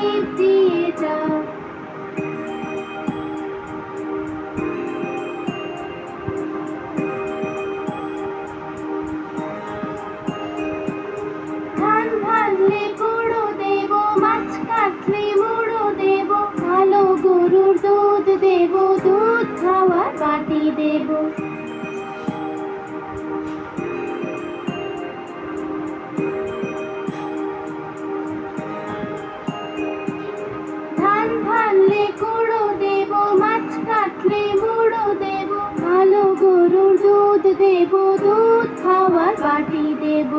প্রদীপ দিয়ে যাও। ধান ভাঙলে গুঁড়ো দেব, মাছ কাটলে মুড়ো দেব, ভালো গরুর দুধ দেব, দুধ খাওয়ার বাটি দেব। ধান ভাঙলে গুঁড়ো দেব, মাছ কাটলে মুড়ো দেব, ভালো গরুর দুধ দেব, দুধ খাওয়ার বাটি দেব।